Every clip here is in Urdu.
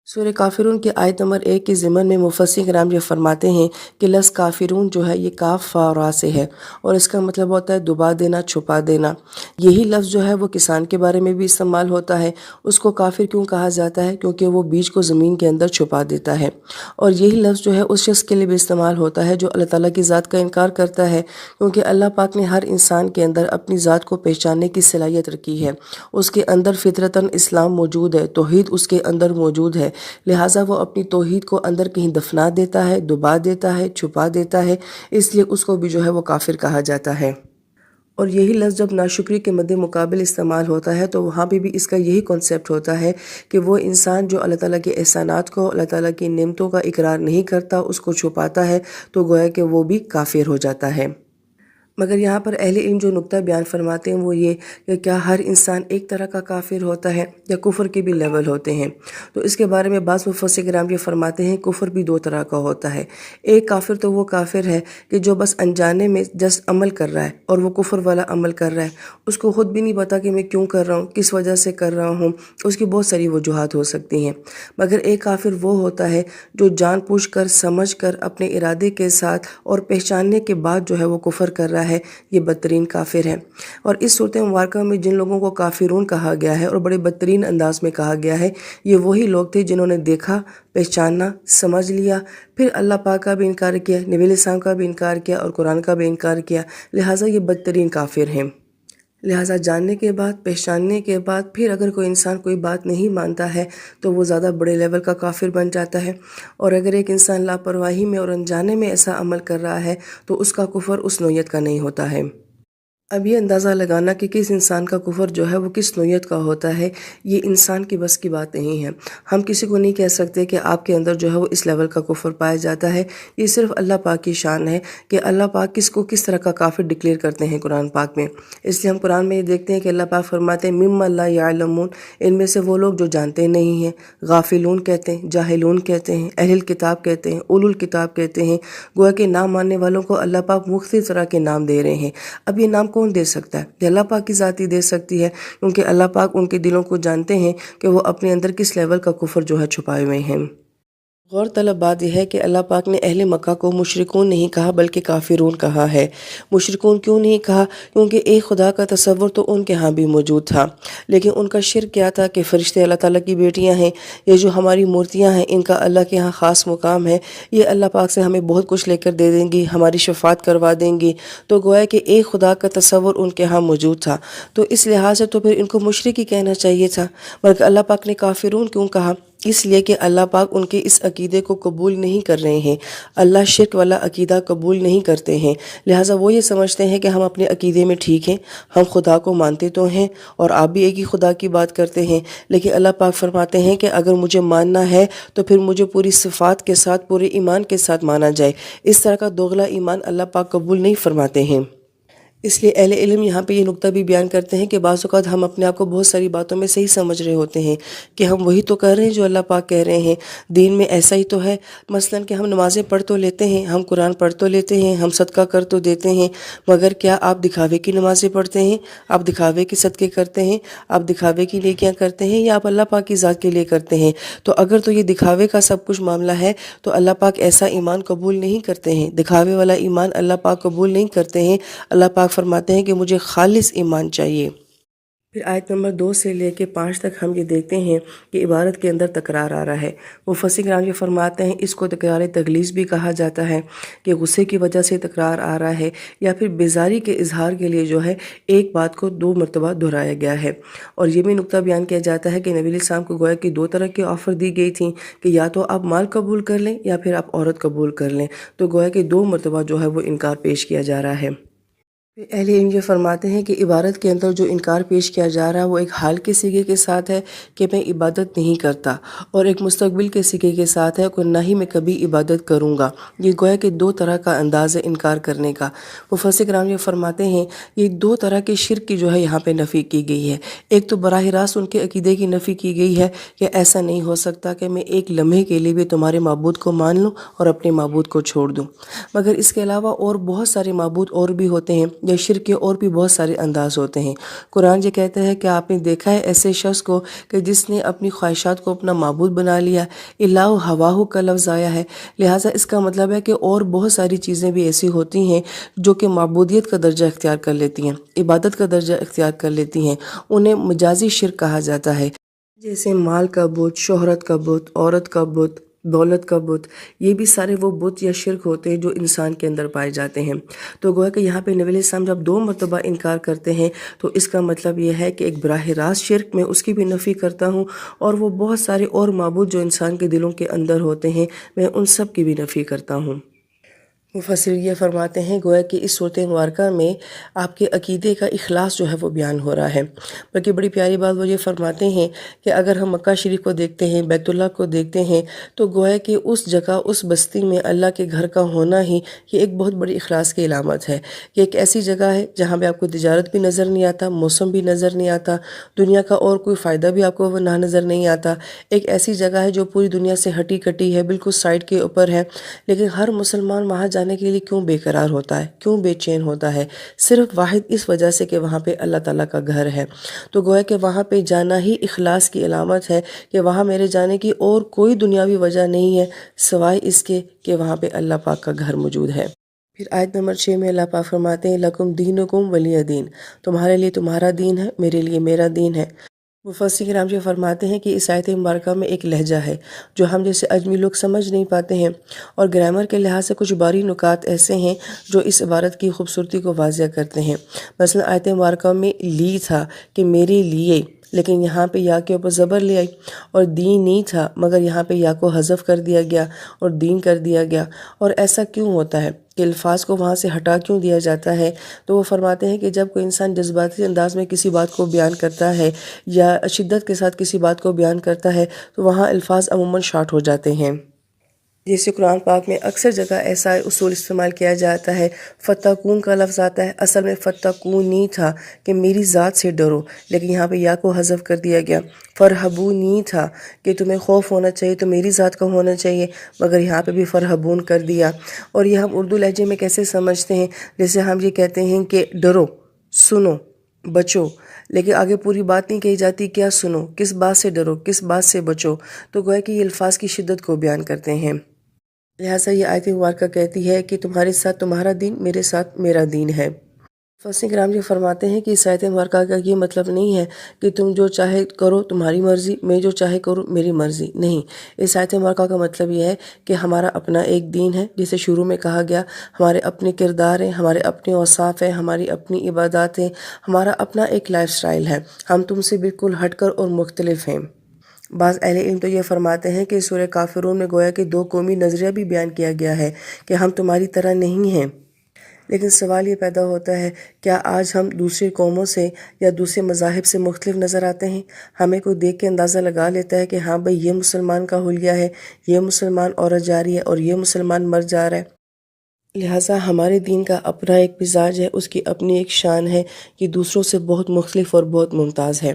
سورہ کافرون کی آیت نمبر 1 کے ضمن میں مفسرین کرام یہ فرماتے ہیں کہ لفظ کافرون جو ہے یہ کاف فا را سے ہے اور اس کا مطلب ہوتا ہے دبا دینا، چھپا دینا۔ یہی لفظ جو ہے وہ کسان کے بارے میں بھی استعمال ہوتا ہے۔ اس کو کافر کیوں کہا جاتا ہے؟ کیونکہ وہ بیج کو زمین کے اندر چھپا دیتا ہے۔ اور یہی لفظ جو ہے اس شخص کے لیے بھی استعمال ہوتا ہے جو اللہ تعالیٰ کی ذات کا انکار کرتا ہے، کیونکہ اللہ پاک نے ہر انسان کے اندر اپنی ذات کو پہچاننے کی صلاحیت رکھی ہے۔ اس کے اندر فطرتاً اسلام موجود ہے، توحید اس کے اندر موجود ہے، لہٰذا وہ اپنی توحید کو اندر کہیں دفنا دیتا ہے، دبا دیتا ہے، چھپا دیتا ہے، اس لیے اس کو بھی جو ہے وہ کافر کہا جاتا ہے۔ اور یہی لفظ جب ناشکری کے مد مقابل استعمال ہوتا ہے تو وہاں پہ بھی اس کا یہی کنسیپٹ ہوتا ہے کہ وہ انسان جو اللہ تعالیٰ کے احسانات کو، اللہ تعالیٰ کی نعمتوں کا اقرار نہیں کرتا، اس کو چھپاتا ہے، تو گویا کہ وہ بھی کافر ہو جاتا ہے۔ مگر یہاں پر اہل علم جو نقطہ بیان فرماتے ہیں وہ یہ کہ کیا ہر انسان ایک طرح کا کافر ہوتا ہے یا کفر کے بھی لیول ہوتے ہیں؟ تو اس کے بارے میں بعض مفسرین کرام یہ فرماتے ہیں کفر بھی دو طرح کا ہوتا ہے۔ ایک کافر تو وہ کافر ہے کہ جو بس انجانے میں جس عمل کر رہا ہے اور وہ کفر والا عمل کر رہا ہے، اس کو خود بھی نہیں پتا کہ میں کیوں کر رہا ہوں، کس وجہ سے کر رہا ہوں، اس کی بہت ساری وجوہات ہو سکتی ہیں۔ مگر ایک کافر وہ ہوتا ہے جو جان بوجھ کر، سمجھ کر، اپنے ارادے کے ساتھ اور پہچاننے کے بعد جو ہے وہ کفر کر رہا ہے، یہ بدترین کافر ہے۔ اور اس صورت مبارکہ میں جن لوگوں کو کافرون کہا گیا ہے اور بڑے بدترین انداز میں کہا گیا ہے، یہ وہی لوگ تھے جنہوں نے دیکھا، پہچانا، سمجھ لیا، پھر اللہ پاک کا بھی انکار کیا، نبی علیہ السلام کا بھی انکار کیا اور قرآن کا بھی انکار کیا، لہٰذا یہ بدترین کافر ہیں۔ لہٰذا جاننے کے بعد، پہچاننے کے بعد پھر اگر کوئی انسان کوئی بات نہیں مانتا ہے تو وہ زیادہ بڑے لیول کا کافر بن جاتا ہے، اور اگر ایک انسان لاپرواہی میں اور انجانے میں ایسا عمل کر رہا ہے تو اس کا کفر اس نوعیت کا نہیں ہوتا ہے۔ اب یہ اندازہ لگانا کہ کس انسان کا کفر جو ہے وہ کس نوعیت کا ہوتا ہے، یہ انسان کی بس کی بات نہیں ہے۔ ہم کسی کو نہیں کہہ سکتے کہ آپ کے اندر جو ہے وہ اس لیول کا کفر پایا جاتا ہے۔ یہ صرف اللہ پاک کی شان ہے کہ اللہ پاک کس کو کس طرح کا کافر ڈکلیئر کرتے ہیں قرآن پاک میں۔ اس لیے ہم قرآن میں یہ دیکھتے ہیں کہ اللہ پاک فرماتے ہیں مما لا یعلمون، ان میں سے وہ لوگ جو جانتے نہیں ہیں، غافلون کہتے ہیں، جاہلون کہتے ہیں، اہل الکتاب کہتے ہیں، اولو الکتاب کہتے ہیں، گویا کہ نام ماننے والوں کو اللہ پاک مختلف طرح کے نام دے رہے ہیں۔ اب یہ نام کون دے سکتا ہے؟ یہ اللہ پاک کی ذات ہی دے سکتی ہے، کیونکہ اللہ پاک ان کے دلوں کو جانتے ہیں کہ وہ اپنے اندر کس لیول کا کفر جو ہے چھپائے ہوئے ہیں۔ غور طلب بات یہ ہے کہ اللہ پاک نے اہل مکہ کو مشرکون نہیں کہا بلکہ کافرون کہا ہے۔ مشرکون کیوں نہیں کہا؟ کیونکہ ایک خدا کا تصور تو ان کے ہاں بھی موجود تھا، لیکن ان کا شرک کیا تھا کہ فرشتے اللہ تعالیٰ کی بیٹیاں ہیں، یہ جو ہماری مورتیاں ہیں ان کا اللہ کے ہاں خاص مقام ہے، یہ اللہ پاک سے ہمیں بہت کچھ لے کر دے دیں گی، ہماری شفاعت کروا دیں گی۔ تو گویا کہ ایک خدا کا تصور ان کے ہاں موجود تھا، تو اس لحاظ سے تو پھر ان کو مشرک ہی کہنا چاہیے تھا، بلکہ اللہ پاک نے کافرون کیوں کہا؟ اس لیے کہ اللہ پاک ان کے اس عقیدے کو قبول نہیں کر رہے ہیں۔ اللہ شرک والا عقیدہ قبول نہیں کرتے ہیں، لہٰذا وہ یہ سمجھتے ہیں کہ ہم اپنے عقیدے میں ٹھیک ہیں، ہم خدا کو مانتے تو ہیں اور آپ بھی ایک ہی خدا کی بات کرتے ہیں، لیکن اللہ پاک فرماتے ہیں کہ اگر مجھے ماننا ہے تو پھر مجھے پوری صفات کے ساتھ، پورے ایمان کے ساتھ مانا جائے۔ اس طرح کا دوغلا ایمان اللہ پاک قبول نہیں فرماتے ہیں۔ اس لیے اہل علم یہاں پہ یہ نقطہ بھی بیان کرتے ہیں کہ بعض اوقات ہم اپنے آپ کو بہت ساری باتوں میں صحیح سمجھ رہے ہوتے ہیں کہ ہم وہی تو کر رہے ہیں جو اللہ پاک کہہ رہے ہیں، دین میں ایسا ہی تو ہے، مثلاً کہ ہم نمازیں پڑھ تو لیتے ہیں، ہم قرآن پڑھ تو لیتے ہیں، ہم صدقہ کر تو دیتے ہیں، مگر کیا آپ دکھاوے کی نمازیں پڑھتے ہیں؟ آپ دکھاوے کے صدقے کرتے ہیں؟ آپ دکھاوے کی نیکیاں کرتے ہیں یا آپ اللہ پاک کی ذات کے لیے کرتے ہیں؟ تو اگر تو یہ دکھاوے کا سب کچھ معاملہ ہے تو اللہ پاک ایسا ایمان قبول نہیں کرتے ہیں، دکھاوے والا ایمان اللہ پاک قبول نہیں کرتے ہیں۔ اللہ پاک فرماتے ہیں کہ مجھے خالص ایمان چاہیے۔ پھر آیت نمبر 2 سے لے کے 5 تک ہم یہ دیکھتے ہیں کہ عبارت کے اندر تکرار آ رہا ہے۔ مفسرین کرام یہ فرماتے ہیں اس کو تکرار تغلیظ بھی کہا جاتا ہے کہ غصے کی وجہ سے تکرار آ رہا ہے، یا پھر بیزاری کے اظہار کے لیے جو ہے ایک بات کو 2 مرتبہ دہرایا گیا ہے۔ اور یہ بھی نقطہ بیان کیا جاتا ہے کہ نبی علیہ السلام کو گویا کہ 2 طرح کی آفر دی گئی تھیں کہ یا تو آپ مال قبول کر لیں یا پھر آپ عورت قبول کر لیں، تو گویا کہ 2 مرتبہ جو ہے وہ انکار پیش کیا جا رہا ہے۔ اہل علم یہ فرماتے ہیں کہ عبادت کے اندر جو انکار پیش کیا جا رہا ہے وہ ایک حال کے صیغے کے ساتھ ہے کہ میں عبادت نہیں کرتا، اور ایک مستقبل کے صیغے کے ساتھ ہے کہ نہ ہی میں کبھی عبادت کروں گا۔ یہ گویا کہ 2 طرح کا انداز ہے انکار کرنے کا۔ مفسرین کرام یہ فرماتے ہیں یہ 2 طرح کے شرک کی جو ہے یہاں پہ نفی کی گئی ہے۔ ایک تو براہ راست ان کے عقیدے کی نفی کی گئی ہے کہ ایسا نہیں ہو سکتا کہ میں ایک لمحے کے لیے بھی تمہارے معبود کو مان لوں اور اپنے معبود کو چھوڑ دوں، مگر اس کے علاوہ اور بہت سارے معبود اور بھی ہوتے ہیں یا شرک کے اور بھی بہت سارے انداز ہوتے ہیں۔ قرآن یہ کہتا ہے کہ آپ نے دیکھا ہے ایسے شخص کو کہ جس نے اپنی خواہشات کو اپنا معبود بنا لیا، الہ ہواہ کا لفظ آیا ہے، لہٰذا اس کا مطلب ہے کہ اور بہت ساری چیزیں بھی ایسی ہوتی ہیں جو کہ معبودیت کا درجہ اختیار کر لیتی ہیں، عبادت کا درجہ اختیار کر لیتی ہیں، انہیں مجازی شرک کہا جاتا ہے، جیسے مال کا بت، شہرت کا بت، عورت کا بت، دولت کا بت، یہ بھی سارے وہ بت یا شرک ہوتے ہیں جو انسان کے اندر پائے جاتے ہیں۔ تو گویا کہ یہاں پہ نبی علیہ السلام جب 2 مرتبہ انکار کرتے ہیں تو اس کا مطلب یہ ہے کہ ایک براہ راست شرک میں اس کی بھی نفی کرتا ہوں، اور وہ بہت سارے اور معبود جو انسان کے دلوں کے اندر ہوتے ہیں میں ان سب کی بھی نفی کرتا ہوں۔ مفسر یہ فرماتے ہیں گویا کہ اس صورت مبارکہ میں آپ کے عقیدے کا اخلاص جو ہے وہ بیان ہو رہا ہے، بلکہ بڑی پیاری بات وہ یہ فرماتے ہیں کہ اگر ہم مکہ شریف کو دیکھتے ہیں، بیت اللہ کو دیکھتے ہیں، تو گویا کہ اس جگہ اس بستی میں اللہ کے گھر کا ہونا ہی یہ ایک بہت بڑی اخلاص کی علامت ہے۔ یہ ایک ایسی جگہ ہے جہاں پہ آپ کو تجارت بھی نظر نہیں آتا، موسم بھی نظر نہیں آتا، دنیا کا اور کوئی فائدہ بھی آپ کو نہ نظر نہیں آتا، ایک ایسی جگہ ہے جو پوری دنیا سے ہٹی کٹی ہے، بالکل سائڈ کے اوپر ہے، لیکن ہر مسلمان وہاں جانے کے لیے کیوں بے قرار ہوتا ہے، کیوں بے چین ہوتا ہے؟ صرف واحد اس وجہ سے کہ وہاں پہ اللہ تعالیٰ کا گھر ہے۔ تو گویا کہ وہاں پہ جانا ہی اخلاص کی علامت ہے کہ وہاں میرے جانے کی اور کوئی دنیاوی وجہ نہیں ہے سوائے اس کے کہ وہاں پہ اللہ پاک کا گھر موجود ہے۔ پھر آیت نمبر 6 میں اللہ پاک فرماتے ہیں لَکُمْ دِینُکُمْ وَلِیَ دین، تمہارے لیے تمہارا دین ہے، میرے لیے میرا دین ہے۔ مفسر کرام جو فرماتے ہیں کہ اس آیت مبارکہ میں ایک لہجہ ہے جو ہم جیسے اجمی لوگ سمجھ نہیں پاتے ہیں، اور گرامر کے لحاظ سے کچھ باری نکات ایسے ہیں جو اس عبارت کی خوبصورتی کو واضح کرتے ہیں۔ مثلا آیت مبارکہ میں لی تھا کہ میرے لیے، لیکن یہاں پہ یا کے اوپر زبر لے آئی، اور دین نہیں تھا مگر یہاں پہ یا کو حذف کر دیا گیا اور دین کر دیا گیا۔ اور ایسا کیوں ہوتا ہے کہ الفاظ کو وہاں سے ہٹا کیوں دیا جاتا ہے؟ تو وہ فرماتے ہیں کہ جب کوئی انسان جذباتی انداز میں کسی بات کو بیان کرتا ہے یا شدت کے ساتھ کسی بات کو بیان کرتا ہے تو وہاں الفاظ عموماً شارٹ ہو جاتے ہیں۔ جیسے قرآن پاک میں اکثر جگہ ایسا اصول استعمال کیا جاتا ہے، فتقون کا لفظ آتا ہے، اصل میں فتقونی تھا کہ میری ذات سے ڈرو، لیکن یہاں پہ یا کو حذف کر دیا گیا۔ فرحبونی تھا کہ تمہیں خوف ہونا چاہیے تو میری ذات کا ہونا چاہیے، مگر یہاں پہ بھی فرحبون کر دیا۔ اور یہ ہم اردو لہجے میں کیسے سمجھتے ہیں؟ جیسے ہم یہ کہتے ہیں کہ ڈرو، سنو، بچو، لیکن آگے پوری بات نہیں کہی جاتی، کیا سنو، کس بات سے ڈرو، کس بات سے بچو، تو گویا کہ یہ الفاظ کی شدت کو بیان کرتے ہیں۔ لہٰذا یہ آیت مبارکہ کہتی ہے کہ تمہارے ساتھ تمہارا دین، میرے ساتھ میرا دین ہے۔ مفسر کرام یہ فرماتے ہیں کہ اس آیت مبارکہ کا یہ مطلب نہیں ہے کہ تم جو چاہے کرو تمہاری مرضی، میں جو چاہے کروں میری مرضی، نہیں۔ اس آیت مبارکہ کا مطلب یہ ہے کہ ہمارا اپنا ایک دین ہے، جسے شروع میں کہا گیا، ہمارے اپنے کردار ہیں، ہمارے اپنے اوصاف ہیں، ہماری اپنی عبادات ہیں، ہمارا اپنا ایک لائف سٹائل ہے، ہم تم سے بالکل ہٹ کر اور مختلف ہیں۔ بعض اہل علم تو یہ فرماتے ہیں کہ سورہ کافرون میں گویا کہ 2 قومی نظریہ بھی بیان کیا گیا ہے کہ ہم تمہاری طرح نہیں ہیں۔ لیکن سوال یہ پیدا ہوتا ہے، کیا آج ہم دوسری قوموں سے یا دوسرے مذاہب سے مختلف نظر آتے ہیں؟ ہمیں کوئی دیکھ کے اندازہ لگا لیتا ہے کہ ہاں بھئی یہ مسلمان کا حلیہ ہے، یہ مسلمان عورت جا رہی ہے اور یہ مسلمان مرد جا رہا ہے۔ لہٰذا ہمارے دین کا اپنا ایک مزاج ہے، اس کی اپنی ایک شان ہے، یہ دوسروں سے بہت مختلف اور بہت ممتاز ہے۔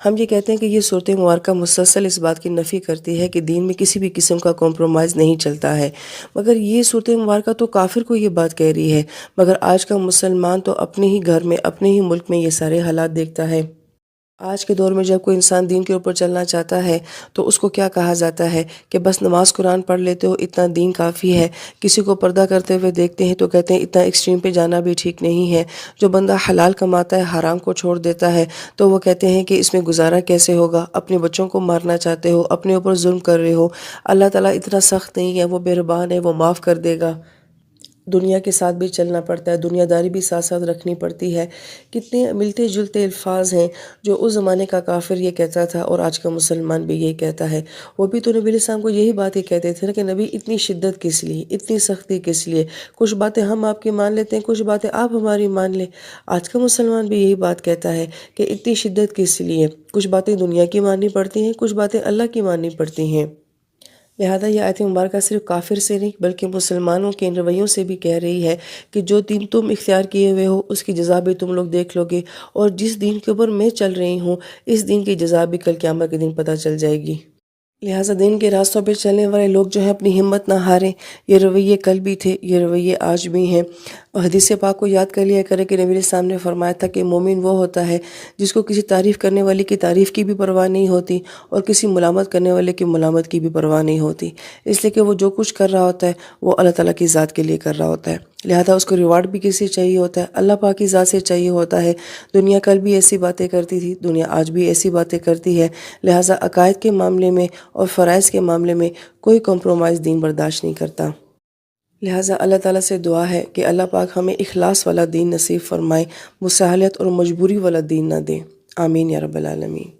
ہم یہ کہتے ہیں کہ یہ صورت مبارکہ مسلسل اس بات کی نفی کرتی ہے کہ دین میں کسی بھی قسم کا کمپرومائز نہیں چلتا ہے، مگر یہ صورت مبارکہ تو کافر کو یہ بات کہہ رہی ہے، مگر آج کا مسلمان تو اپنے ہی گھر میں، اپنے ہی ملک میں یہ سارے حالات دیکھتا ہے۔ آج کے دور میں جب کوئی انسان دین کے اوپر چلنا چاہتا ہے تو اس کو کیا کہا جاتا ہے کہ بس نماز قرآن پڑھ لیتے ہو، اتنا دین کافی ہے۔ کسی کو پردہ کرتے ہوئے دیکھتے ہیں تو کہتے ہیں اتنا ایکسٹریم پہ جانا بھی ٹھیک نہیں ہے۔ جو بندہ حلال کماتا ہے، حرام کو چھوڑ دیتا ہے تو وہ کہتے ہیں کہ اس میں گزارا کیسے ہوگا، اپنے بچوں کو مارنا چاہتے ہو، اپنے اوپر ظلم کر رہے ہو، اللہ تعالیٰ اتنا سخت نہیں ہے، وہ مہربان ہے، وہ معاف کر دے گا۔ دنیا کے ساتھ بھی چلنا پڑتا ہے، دنیا داری بھی ساتھ ساتھ رکھنی پڑتی ہے۔ کتنے ملتے جلتے الفاظ ہیں جو اس زمانے کا کافر یہ کہتا تھا اور آج کا مسلمان بھی یہی کہتا ہے۔ وہ بھی تو نبی علیہ السلام کو یہی باتیں کہتے تھے نا کہ نبی اتنی شدت کس لیے، اتنی سختی کس لیے، کچھ باتیں ہم آپ کی مان لیتے ہیں، کچھ باتیں آپ ہماری مان لیں۔ آج کا مسلمان بھی یہی بات کہتا ہے کہ اتنی شدت کس لیے، کچھ باتیں دنیا کی ماننی پڑتی ہیں، کچھ باتیں اللہ کی ماننی پڑتی ہیں۔ لہذا یہ آیت مبارکہ صرف کافر سے نہیں بلکہ مسلمانوں کے ان رویوں سے بھی کہہ رہی ہے کہ جو دین تم اختیار کیے ہوئے ہو اس کی جزا بھی تم لوگ دیکھ لو گے، اور جس دین کے اوپر میں چل رہی ہوں اس دین کی جزا بھی کل قیامت کے دن پتہ چل جائے گی۔ لہٰذا دین کے راستوں پہ چلنے والے لوگ جو ہے اپنی ہمت نہ ہاریں. یہ رویے کل بھی تھے، یہ رویے آج بھی ہیں. اور حدیث پاک کو یاد کر لیا کرے کہ نبی علیہ السلام نے فرمایا تھا کہ مومن وہ ہوتا ہے جس کو کسی تعریف کرنے والی کی تعریف کی بھی پرواہ نہیں ہوتی اور کسی ملامت کرنے والے کی ملامت کی بھی پرواہ نہیں ہوتی، اس لیے کہ وہ جو کچھ کر رہا ہوتا ہے وہ اللہ تعالیٰ کی ذات کے لیے کر رہا ہوتا ہے. لہذا اس کو ریوارڈ بھی کس سے چاہیے ہوتا ہے؟ اللہ پاک کی ذات سے چاہیے ہوتا ہے. دنیا کل بھی ایسی باتیں کرتی تھی، دنیا آج بھی ایسی باتیں کرتی ہے. لہذا عقائد کے معاملے میں اور فرائض کے معاملے میں کوئی کمپرومائز دین برداشت نہیں کرتا. لہٰذا اللہ تعالیٰ سے دعا ہے کہ اللہ پاک ہمیں اخلاص والا دین نصیب فرمائے، مساہلت اور مجبوری والا دین نہ دے. آمین یا رب العالمین.